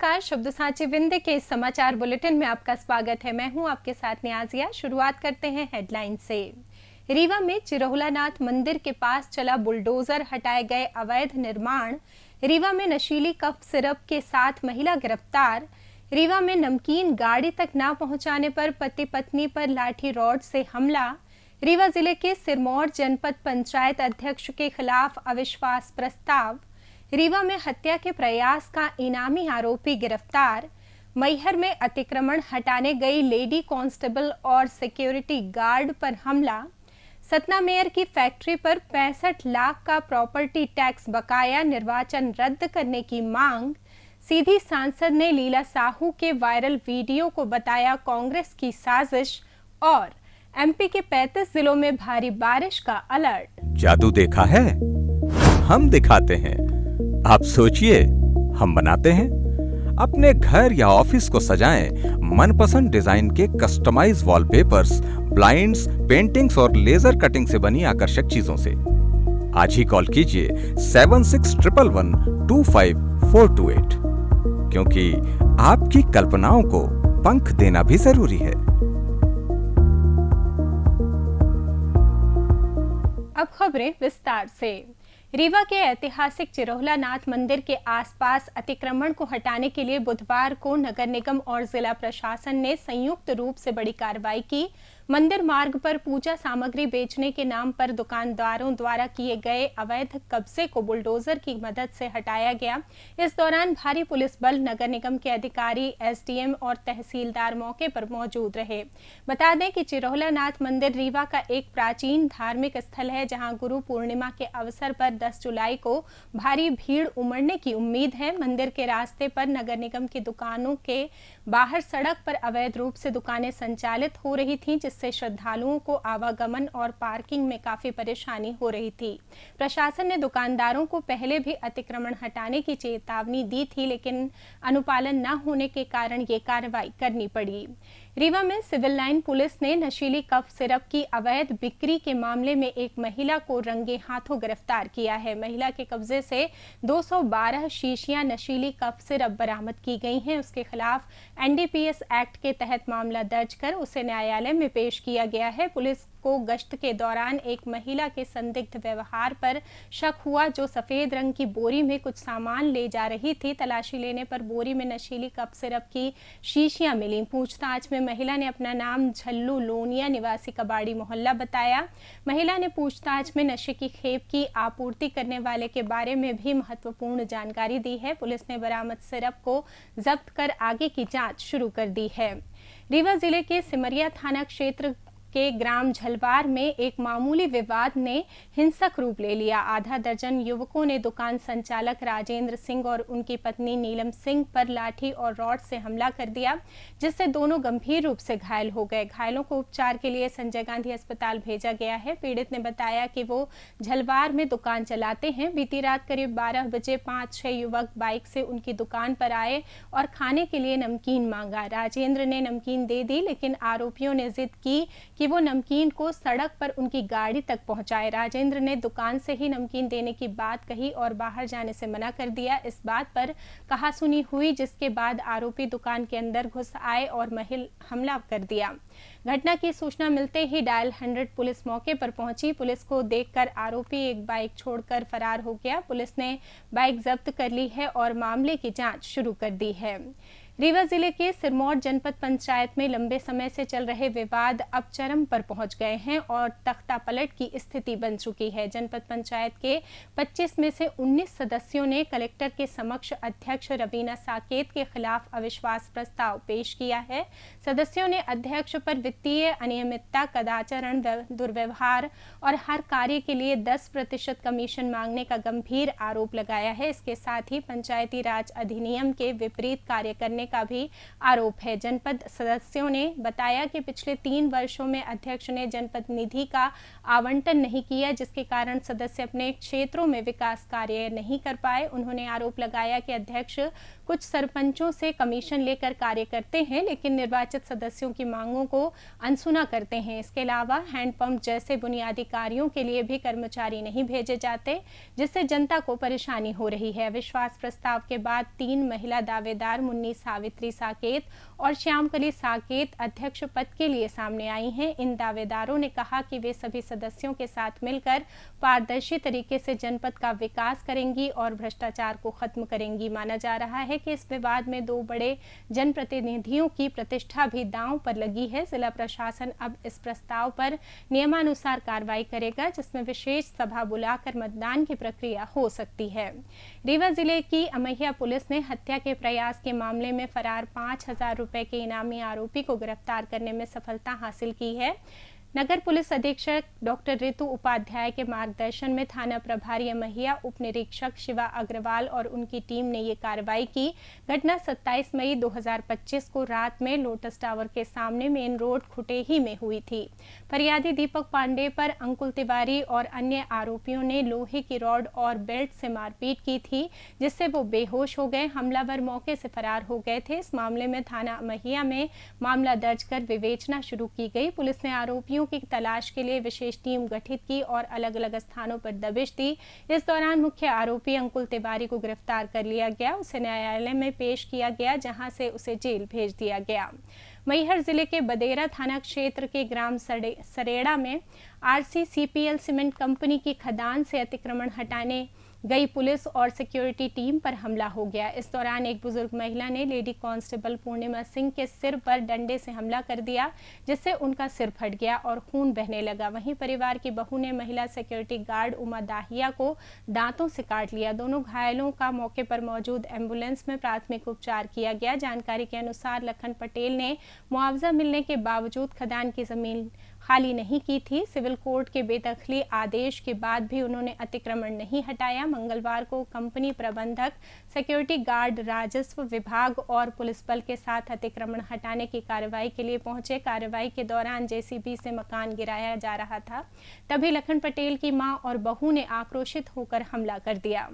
नमस्कार। शब्द साची विंध्य के इस समाचार बुलेटिन में आपका स्वागत है। मैं हूं आपके साथ नियाजिया। शुरुआत करते हैं हेडलाइन से। रीवा में चिरहुलानाथ मंदिर के पास चला बुलडोजर, हटाए गए अवैध निर्माण। रीवा में नशीली कफ सिरप के साथ महिला गिरफ्तार। रीवा में नमकीन गाड़ी तक न पहुंचाने पर पति पत्नी पर लाठी रॉड से हमला। रीवा जिले के सिरमौर जनपद पंचायत अध्यक्ष के खिलाफ अविश्वास प्रस्ताव। रीवा में हत्या के प्रयास का इनामी आरोपी गिरफ्तार। मैहर में अतिक्रमण हटाने गई लेडी कांस्टेबल और सिक्योरिटी गार्ड पर हमला। सतना मेयर की फैक्ट्री पर 65 लाख का प्रॉपर्टी टैक्स बकाया, निर्वाचन रद्द करने की मांग। सीधी सांसद ने लीला साहू के वायरल वीडियो को बताया कांग्रेस की साजिश। और एमपी के 35 जिलों में भारी बारिश का अलर्ट। जादू देखा है, हम दिखाते हैं। आप सोचिए, हम बनाते हैं। अपने घर या ऑफिस को सजाएं मनपसंद डिजाइन के कस्टमाइज वॉलपेपर्स, ब्लाइंड्स, पेंटिंग्स और लेजर कटिंग से बनी आकर्षक चीजों से। आज ही कॉल कीजिए 7611125428, क्योंकि आपकी कल्पनाओं को पंख देना भी जरूरी है। अब खबरें विस्तार से। रीवा के ऐतिहासिक चिरहुलानाथ मंदिर के आसपास अतिक्रमण को हटाने के लिए बुधवार को नगर निगम और जिला प्रशासन ने संयुक्त रूप से बड़ी कार्रवाई की। मंदिर मार्ग पर पूजा सामग्री बेचने के नाम पर दुकानदारों द्वारा किए गए अवैध कब्जे को बुलडोजर की मदद से हटाया गया। इस दौरान भारी पुलिस बल, नगर निगम के अधिकारी, एसडीएम और तहसीलदार मौके पर मौजूद रहे। बता दें कि चिरहुलानाथ मंदिर रीवा का एक प्राचीन धार्मिक स्थल है, जहां गुरु पूर्णिमा के अवसर पर 10 जुलाई को भारी भीड़ उमड़ने की उम्मीद है। मंदिर के रास्ते पर नगर निगम की दुकानों के बाहर सड़क पर अवैध रूप से दुकानें संचालित हो रही थीं, जिससे श्रद्धालुओं को आवागमन और पार्किंग में काफी परेशानी हो रही थी। प्रशासन ने दुकानदारों को पहले भी अतिक्रमण हटाने की चेतावनी दी थी, लेकिन अनुपालन न होने के कारण ये कार्रवाई करनी पड़ी। रीवा में सिविल लाइन पुलिस ने नशीली कफ सिरप की अवैध बिक्री के मामले में एक महिला को रंगे हाथों गिरफ्तार किया है। महिला के कब्जे से 212 शीशियां नशीली कफ सिरप बरामद की गई हैं। उसके खिलाफ एनडीपीएस एक्ट के तहत मामला दर्ज कर उसे न्यायालय में पेश किया गया है। पुलिस को गश्त के दौरान एक महिला के संदिग्ध व्यवहार पर शक हुआ, जो सफेद रंग की बोरी में कुछ सामान ले जा रही थी। तलाशी लेने पर बोरी में नशीली कफ सिरप की शीशियां मिली। पूछताछ में महिला ने अपना नाम झल्लू लोनिया, निवासी कबाड़ी मोहल्ला बताया। महिला ने पूछताछ में नशे की खेप की आपूर्ति करने वाले के बारे में भी महत्वपूर्ण जानकारी दी है। पुलिस ने बरामद सिरप को जब्त कर आगे की जांच शुरू कर दी है। रीवा जिले के सिमरिया थाना क्षेत्र के ग्राम झलवार में एक मामूली विवाद ने हिंसक रूप ले लिया। आधा दर्जन युवकों ने दुकान संचालक राजेंद्र सिंह और उनकी पत्नी नीलम सिंह पर लाठी और रॉड से हमला कर दिया, जिससे दोनों गंभीर रूप से घायल हो गए। घायलों को उपचार के लिए संजय गांधी अस्पताल भेजा गया है। पीड़ित ने बताया कि वो झलवार में दुकान चलाते हैं। बीती रात करीब 12 बजे 5-6 युवक बाइक से उनकी दुकान पर आए और खाने के लिए नमकीन मांगा। राजेंद्र ने नमकीन दे दी, लेकिन आरोपियों ने जिद की कि वो नमकीन को सड़क पर उनकी गाड़ी तक पहुंचाए। राजेंद्र ने दुकान से ही नमकीन देने की बात कही और बाहर जाने से मना कर दिया। इस बात पर कहासुनी हुई, जिसके बाद आरोपी दुकान के अंदर घुस आए और हमला कर दिया। घटना की सूचना मिलते ही डायल 100 पुलिस मौके पर पहुंची। पुलिस को देखकर आरोपी एक बाइक छोड़कर फरार हो गया। पुलिस ने बाइक जब्त कर ली है और मामले की जांच शुरू कर दी है। रीवा जिले के सिरमौर जनपद पंचायत में लंबे समय से चल रहे विवाद अब चरम पर पहुंच गए हैं और तख्ता पलट की स्थिति बन चुकी है। जनपद पंचायत के 25 में से 19 सदस्यों ने कलेक्टर के समक्ष अध्यक्ष रवीना साकेत के खिलाफ अविश्वास प्रस्ताव पेश किया है। सदस्यों ने अध्यक्ष पर वित्तीय अनियमितता, कदाचारण, दुर्व्यवहार और हर कार्य के लिए 10% कमीशन मांगने का गंभीर आरोप लगाया है। इसके साथ ही पंचायती राज अधिनियम के विपरीत कार्य करने का भी आरोप है। जनपद सदस्यों ने बताया कि पिछले 3 वर्षों में अध्यक्ष ने जनपद निधि का आवंटन नहीं किया, जिसके कारण सदस्य अपने क्षेत्रों में विकास कार्य नहीं कर पाए। उन्होंने आरोप लगाया कि अध्यक्ष कुछ सरपंचों से कमीशन लेकर कार्य करते हैं, लेकिन निर्वाचित सदस्यों की मांगों को अनसुना करते हैं। इसके अलावा हैंडपंप जैसे बुनियादी कार्यों के लिए भी कर्मचारी नहीं भेजे जाते, जिससे जनता को परेशानी हो रही है। विश्वास प्रस्ताव के बाद 3 महिला दावेदार मुन्नी सावित्री साकेत और श्यामकली साकेत अध्यक्ष पद के लिए सामने आई हैं। इन दावेदारों ने कहा कि वे सभी सदस्यों के साथ मिलकर पारदर्शी तरीके से जनपद का विकास करेंगी और भ्रष्टाचार को खत्म करेंगी। माना जा रहा है कि इस विवाद में 2 बड़े जनप्रतिनिधियों की प्रतिष्ठा भी दांव पर लगी है। जिला प्रशासन अब इस प्रस्ताव पर नियमानुसार कार्रवाई करेगा, जिसमें विशेष सभा बुलाकर मतदान की प्रक्रिया हो सकती है। रीवा जिले की अमैया पुलिस ने हत्या के प्रयास के मामले में फरार 5,000 रुपए के इनामी आरोपी को गिरफ्तार करने में सफलता हासिल की है। नगर पुलिस अधीक्षक डॉक्टर ऋतु उपाध्याय के मार्गदर्शन में थाना प्रभारी अमैया उप निरीक्षक शिवा अग्रवाल और उनकी टीम ने ये कार्रवाई की। घटना 27 मई 2025 को रात में लोटस टावर के सामने मेन रोड खुटेही में हुई थी। फरियादी दीपक पांडे पर अंकुल तिवारी और अन्य आरोपियों ने लोहे की रॉड और बेल्ट से मारपीट की थी, जिससे वो बेहोश हो गए। हमलावर मौके से फरार हो गए थे। इस मामले में थाना अमैया में मामला दर्ज कर विवेचना शुरू की गई। पुलिस ने आरोपियों की तलाश के लिए विशेष टीम गठित की और अलग अलग स्थानों पर दबिश दी। इस दौरान मुख्य आरोपी अंकुल तिवारी को गिरफ्तार कर लिया गया। उसे न्यायालय में पेश किया गया, जहां से उसे जेल भेज दिया गया। मैहर जिले के बदेरा थाना क्षेत्र के ग्राम सरेड़ा में RCCPL सीमेंट कंपनी की खदान से अतिक्रमण हटाने गई पुलिस और सिक्योरिटी टीम पर हमला हो गया। इस दौरान एक बुजुर्ग महिला ने लेडी कांस्टेबल पूर्णिमा सिंह के सिर पर डंडे से हमला कर दिया, जिससे उनका सिर फट गया और खून बहने लगा। वहीं परिवार की बहू ने महिला सिक्योरिटी गार्ड उमा दाहिया को दांतों से काट लिया। दोनों घायलों का मौके पर मौजूद एम्बुलेंस में प्राथमिक उपचार किया गया। जानकारी के अनुसार लखन पटेल ने मुआवजा मिलने के बावजूद खदान की जमीन खाली नहीं की थी। सिविल कोर्ट के बेदखली आदेश के बाद भी उन्होंने अतिक्रमण नहीं हटाया। मंगलवार को कंपनी प्रबंधक, सिक्योरिटी गार्ड, राजस्व विभाग और पुलिस बल के साथ अतिक्रमण हटाने की कार्रवाई के लिए पहुंचे। कार्रवाई के दौरान JCB से मकान गिराया जा रहा था, तभी लखन पटेल की मां और बहू ने आक्रोशित होकर हमला कर दिया।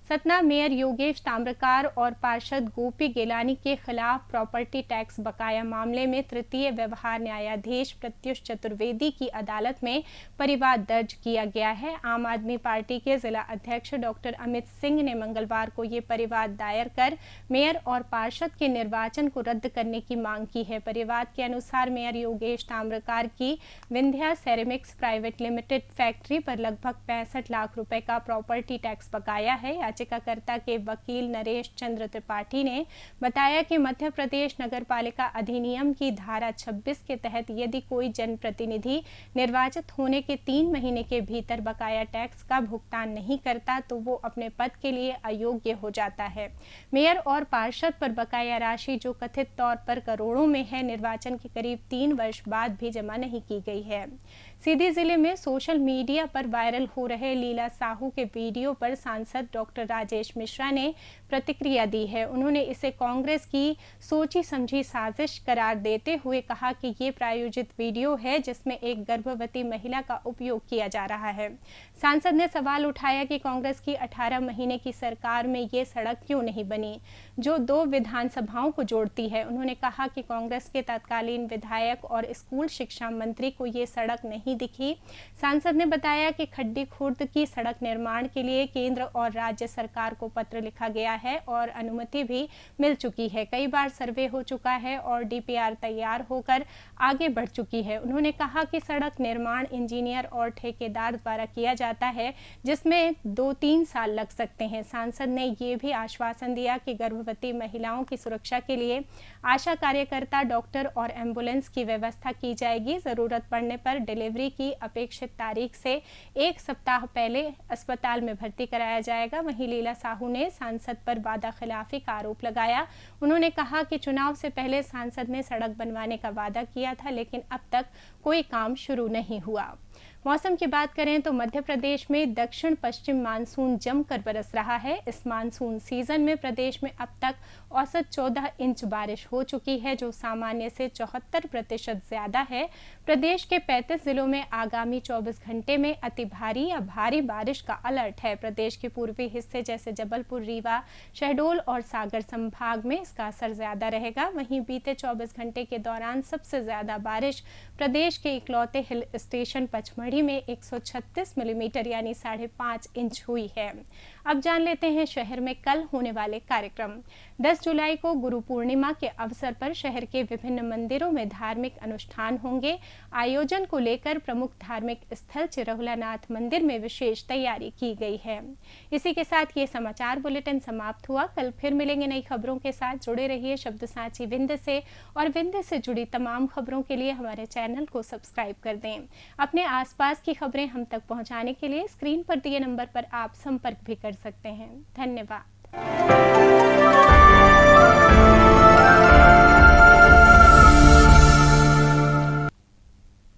सतना मेयर योगेश ताम्रकार और पार्षद गोपी गेलानी के खिलाफ प्रॉपर्टी टैक्स बकाया मामले में तृतीय व्यवहार न्यायाधीश प्रत्युष चतुर्वेदी की अदालत में परिवाद दर्ज किया गया है। आम आदमी पार्टी के जिला अध्यक्ष डॉक्टर अमित सिंह ने मंगलवार को ये परिवाद दायर कर मेयर और पार्षद के निर्वाचन को रद्द करने की मांग की है। परिवाद के अनुसार मेयर योगेश ताम्रकार की Vindhya ceramics private limited factory पर लगभग 65 लाख रुपए का प्रॉपर्टी टैक्स बकाया है। याचिकाकर्ता के वकील नरेश चंद्र त्रिपाठी ने बताया कि मध्य प्रदेश नगरपालिका अधिनियम की धारा 26 के तहत यदि कोई जनप्रतिनिधि निर्वाचित होने के 3 महीने के भीतर बकाया टैक्स का भुगतान नहीं करता तो वो अपने पद के लिए अयोग्य हो जाता है। मेयर और पार्षद पर बकाया राशि जो कथित तौर पर करोड़ों में है, निर्वाचन के करीब 3 वर्ष बाद भी जमा नहीं की गई है। सीधी जिले में सोशल मीडिया पर वायरल हो रहे लीला साहू के वीडियो पर सांसद डॉक्टर राजेश मिश्रा ने प्रतिक्रिया दी है। उन्होंने इसे कांग्रेस की सोची समझी साजिश करार देते हुए कहा कि ये प्रायोजित वीडियो है जिसमें एक गर्भवती महिला का उपयोग किया जा रहा है। सांसद ने सवाल उठाया कि कांग्रेस की 18 महीने की सरकार में ये सड़क क्यों नहीं बनी जो 2 विधानसभाओं को जोड़ती है। उन्होंने कहा कि कांग्रेस के तत्कालीन विधायक और स्कूल शिक्षा मंत्री को ये सड़क नहीं दिखी। सांसद ने बताया कि खड्डी खुर्द की सड़क निर्माण के लिए केंद्र और राज्य सरकार को पत्र लिखा गया है और अनुमति भी मिल चुकी है। कई बार सर्वे हो चुका है और DPR तैयार होकर आगे बढ़ चुकी है। उन्होंने कहा कि सड़क निर्माण इंजीनियर और ठेकेदार द्वारा किया जाता है जिसमें 2-3 साल लग सकते हैं। सांसद ने ये भी आश्वासन दिया कि गर्भवती महिलाओं की सुरक्षा के लिए आशा कार्यकर्ता, डॉक्टर और एम्बुलेंस की व्यवस्था की जाएगी। जरूरत पड़ने पर डिलीवरी की अपेक्षित तारीख से 1 सप्ताह पहले अस्पताल में भर्ती कराया जाएगा। वहीं लीला साहू ने सांसद पर वादा खिलाफी का आरोप लगाया। उन्होंने कहा कि चुनाव से पहले सांसद ने सड़क बनवाने का वादा किया था, लेकिन अब तक कोई काम शुरू नहीं हुआ। मौसम की बात करें तो मध्य प्रदेश में दक्षिण पश्चिम मानसून जमकर बरस रहा है। इस मानसून सीजन में प्रदेश में अब तक औसत 14 इंच बारिश हो चुकी है, जो सामान्य से 74% ज्यादा है। प्रदेश के 35 जिलों में आगामी 24 घंटे में अति भारी या भारी बारिश का अलर्ट है। प्रदेश के पूर्वी हिस्से जैसे जबलपुर, रीवा, शहडोल और सागर संभाग में इसका असर ज्यादा रहेगा। वहीं बीते 24 घंटे के दौरान सबसे ज्यादा बारिश प्रदेश के इकलौते हिल स्टेशन पचमढ़ी में 136 मिलीमीटर यानी 5.5 इंच हुई है। अब जान लेते हैं शहर में कल होने वाले कार्यक्रम। 10 जुलाई को गुरु पूर्णिमा के अवसर पर शहर के विभिन्न मंदिरों में धार्मिक अनुष्ठान होंगे। आयोजन को लेकर प्रमुख धार्मिक स्थल चिरहुला नाथ मंदिर में विशेष तैयारी की गई है। इसी के साथ ये समाचार बुलेटिन समाप्त हुआ। कल फिर मिलेंगे नई खबरों के साथ। जुड़े रहिए शब्द साची विंध्य से, और विंध्य से जुड़ी तमाम खबरों के लिए हमारे चैनल को सब्सक्राइब कर दें। अपने आसपास की खबरें हम तक पहुंचाने के लिए स्क्रीन पर दिए नंबर पर आप संपर्क भी कर सकते हैं। धन्यवाद।